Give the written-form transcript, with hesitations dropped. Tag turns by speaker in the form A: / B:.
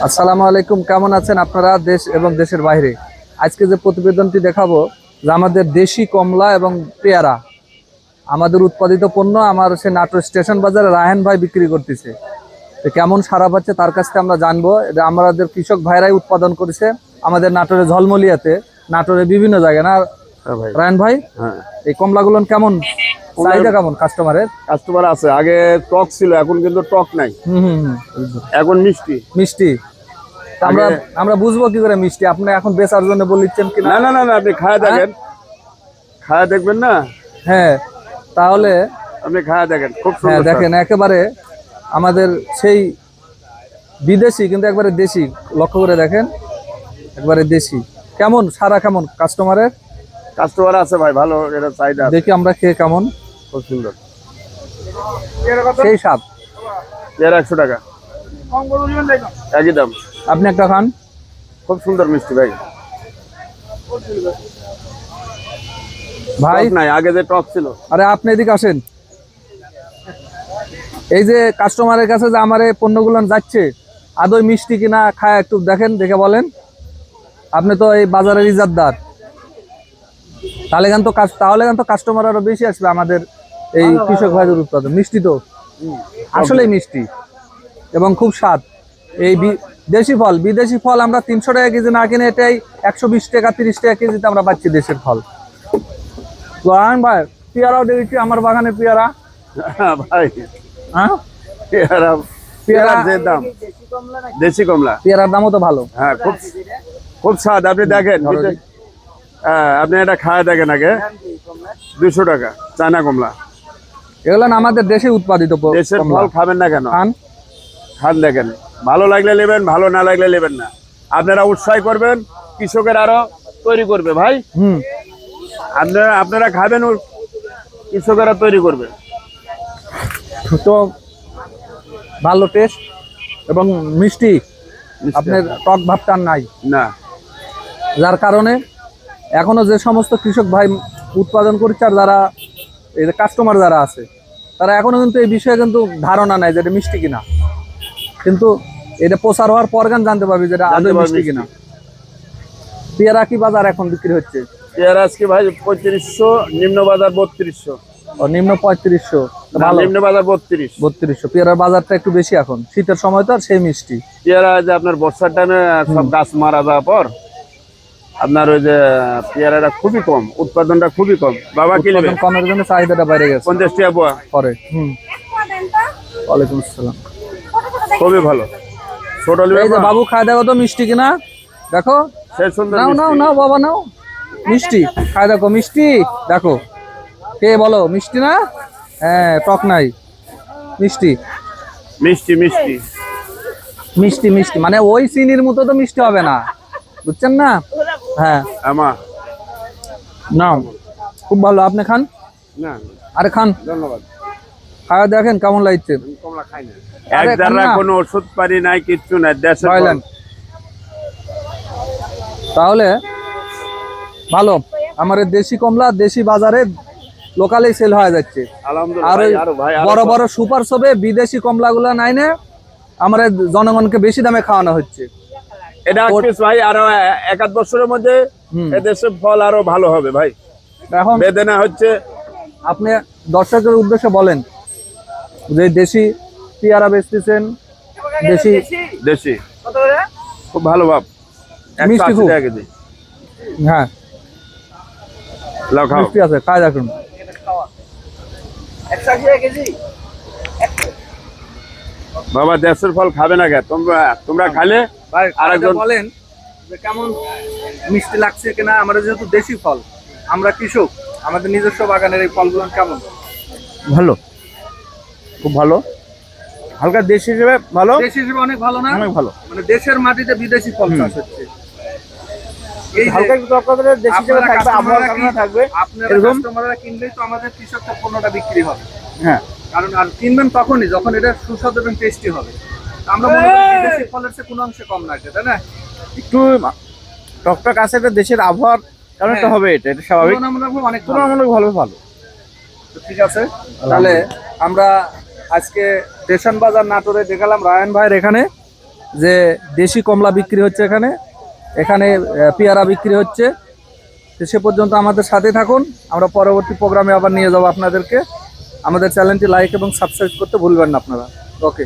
A: আসসালামু আলাইকুম, কেমন আছেন আপনারা দেশ এবং দেশের বাইরে? আজকে যে প্রতিবেদনটি দেখাবো যে আমাদের দেশি কমলা এবং পেয়ারা আমাদের উৎপাদিত পণ্য আমার সে নাটোর স্টেশন বাজারে রায়হান ভাই বিক্রি করতেছে। তো কেমন সারা পাচ্ছে তার কাছ থেকে আমরা জানবো। এটা আমাদের কৃষক ভাইরাই উৎপাদন করেছে আমাদের নাটোরের ঝলমলিয়াতে, নাটোরের বিভিন্ন জায়গায় না
B: ভাই।
A: রায়হান ভাই?
B: হ্যাঁ,
A: এই কমলাগুলো কেমন চাহিদা, কেমন কাস্টমারের?
B: কাস্টমার আছে। আগে টক ছিল, এখন কিন্তু টক নাই,
A: হুম হুম হুম
B: এখন মিষ্টি।
A: মিষ্টি। তা আমরা বুঝবো কি করে মিষ্টি? আপনি এখন বেচার জন্য বলছেন কিনা?
B: না না না না, আপনি খায়া দেখেন, খায়া দেখবেন না?
A: হ্যাঁ, তাহলে
B: আপনি খায়া দেখেন, খুব
A: হ্যাঁ
B: সুন্দর।
A: দেখেন, একেবারে আমাদের সেই বিদেশি কিন্তু একবারে দেশি, লক্ষ্য করে দেখেন, একবারে দেশি। কেমন সারা, কেমন কাস্টমারের?
B: কাস্টমার আছে ভাই, ভালো, এটা চাহিদা আছে।
A: দেখি আমরা খেয়ে কেমন।
B: খুব সুন্দর।
A: সেই স্বাদ।
B: এর 100 টাকা, একই দাম।
A: আপনি একটা খান।
B: খুব সুন্দর মিষ্টি ভাই।
A: ভাই
B: টক নাই, আগে যে টক ছিল।
A: আরে আপনি এদিকে আসেন। এই যে কাস্টমারের কাছে যে আমার এই পণ্যগুলো যাচ্ছে, আদৌ মিষ্টি কিনা খায় একটু দেখেন, দেখে বলেন। আপনি তো এই বাজারের ইজাতদার, তাহলে কিন্তু কাস্টমার আরো বেশি আসবে আমাদের এই কৃষক ভাইদের উৎপাদন। মিষ্টি তো আসলেই মিষ্টি এবং খুব স্বাদ। এই দেশি ফল, বিদেশি ফল আমরা 300 টাকা কেজি না কিনে এটাই 120 টাকা 30 টাকা কেজিতে আমরা পাচ্ছি দেশের ফল। রায়হান ভাই, পেয়ারাও দেখেছি আমার বাগানে পেয়ারা।
B: হ্যাঁ ভাই,
A: হ্যাঁ,
B: পেয়ারার যে দাম, দেশি কমলা,
A: পেয়ারার দামও তো ভালো।
B: হ্যাঁ, খুব খুব স্বাদ। আপনি দেখেন, হ্যাঁ, আপনি এটা খায়া দেখেন আগে। 200 টাকা চায়না কমলা।
A: এগুলো না আমাদের দেশে উৎপাদিত
B: দেশের
A: কমলা।
B: ফল খাবেন না কেন?
A: খান।
B: খান দেখেন, ভালো লাগলে নেবেন, ভালো না লাগলে নেবেন না। আপনারা উৎসাহ করবেন, কৃষকের আরো তৈরি করবে ভাই। আপনারা খাবেন, কৃষকেরা তৈরি করবে।
A: তো ভালো টেস্ট এবং মিষ্টি, আপনার টক ভাবটা নাই
B: না,
A: যার কারণে এখনো যে সমস্ত কৃষক ভাই উৎপাদন করছে আর যারা এই কাস্টমার যারা আছে, তারা এখনো কিন্তু এই বিষয়ে কিন্তু ধারণা নাই যে এটা মিষ্টি কিনা। কিন্তু এটা প্রচার হওয়ার পর গান জানতে পারবি যেটা আদৌ মিষ্টি কিনা। পেয়ারা কি বাজার এখন বিক্রি হচ্ছে?
B: পেয়ারা আজকে ভাই 3500, নিম্ন বাজার 3200।
A: ও, নিম্ন 3500,
B: নিম্ন বাজার
A: 3200। পেয়ারার বাজারটা একটু বেশি এখন, শীতের সময় তো আর সেই মিষ্টি।
B: পেয়ারা যে আপনার বর্ষার টাইমে সব গাছ মারা যাওয়ার পর আপনার ওই যে পেয়ারাটা খুবই কম, উৎপাদনটা খুবই কম। বাবা কি নেবে?
A: কমের জন্য চাহিদাটা বাইরে গেছে।
B: 50 টাকা পোয়া
A: পরে। ওয়ালাইকুম আসসালাম।
B: খুবই ভালো। ছোট
A: এই যে বাবু খায় দেখো তো মিষ্টি কিনা, দেখো। নাও নাও নাও বাবা, নাও মিষ্টি খায় দেখো, মিষ্টি দেখো, কে বলো মিষ্টি না? হ্যাঁ, টক নাই, মিষ্টি
B: মিষ্টি মিষ্টি
A: মিষ্টি মিষ্টি, মানে ওই চিনির মতো তো মিষ্টি হবে না, বুঝছেন না? হ্যাঁ,
B: আমা
A: নাও, খুব ভালো। আপনি খান।
B: না,
A: আরে খান,
B: ধন্যবাদ।
A: খাওয়া দেখেন কেমন লাগছে।
B: কমলা খাই না, এক দ্বারা কোনো ওষুধ পারি নাই, কিচ্ছু নাই, দেশের ফল।
A: তাহলে ভালো, আমার দেশি কমলা দেশি বাজারে লোকালি সেল হয়ে যাচ্ছে। আর বড় বড় সুপার শপে বিদেশি কমলা গুলা নাই না, আমার জনগণকে বেশি দামে খাওয়ানো হচ্ছে।
B: এটা ভাই আরো 1-1 বছরের মধ্যে এদেশের ফল আরো ভালো হবে ভাই।
A: এখন
B: বেদনা হচ্ছে।
A: আপনি দর্শকের উদ্দেশ্যে বলেন যে দেশি পেয়ারা বেচতেছেন, দেশি
B: দেশি খুব ভালো ভাব,
A: মিষ্টি খুব। হ্যাঁ, মিষ্টি আছে, খাই দেখুন।
B: বাবা দেশের ফল খাবে না কে? তোমরা খালে আরেকজন
A: বলেন যে কেমন মিষ্টি লাগছে কিনা। আমরা যেহেতু দেশি ফল, আমরা কৃষক, আমাদের নিজস্ব বাগানের এই ফলগুলো কেমন?
B: ভালো, খুব ভালো, হালকা দেশি হিসেবে ভালো।
A: দেশি হিসেবে অনেক ভালো না?
B: অনেক ভালো।
A: মানে দেশের মাটিতে বিদেশি ফল চাষ হচ্ছে। এই
B: হালকা একটু আপনাদের দেশি হিসেবে থাকবে, আবহাওয়ার কারণে থাকবে।
A: আপনারা কাস্টমাররা কিনলেই তো আমাদের কৃষকদের পণ্যটা বিক্রি হবে।
B: হ্যাঁ,
A: কারণ আর কিনবেন তখনই যখন এটা সুস্বাদু এবং টেস্টি হবে। আমরা মনে করি বিদেশি ফলের চেয়ে কোনো অংশে কম না, তাই না?
B: একটু টকটক আছে, এটা দেশের আবহাওয়ার কারণে তো হবে, এটা স্বাভাবিক।
A: অনেক
B: তুলনামূলক ভালো।
A: ঠিক আছে, তাহলে আমরা আজকে স্টেশন বাজার নাটোরে দেখালাম রায়হান ভাইয়ের এখানে যে দেশি কমলা বিক্রি হচ্ছে এখানে, এখানে পেয়ারা বিক্রি হচ্ছে। তো সে পর্যন্ত আমাদের সাথে থাকুন, আমরা পরবর্তী প্রোগ্রামে আবার নিয়ে যাবো আপনাদেরকে। আমাদের চ্যানেলটি লাইক এবং সাবস্ক্রাইব করতে ভুলবেন না আপনারা। ওকে।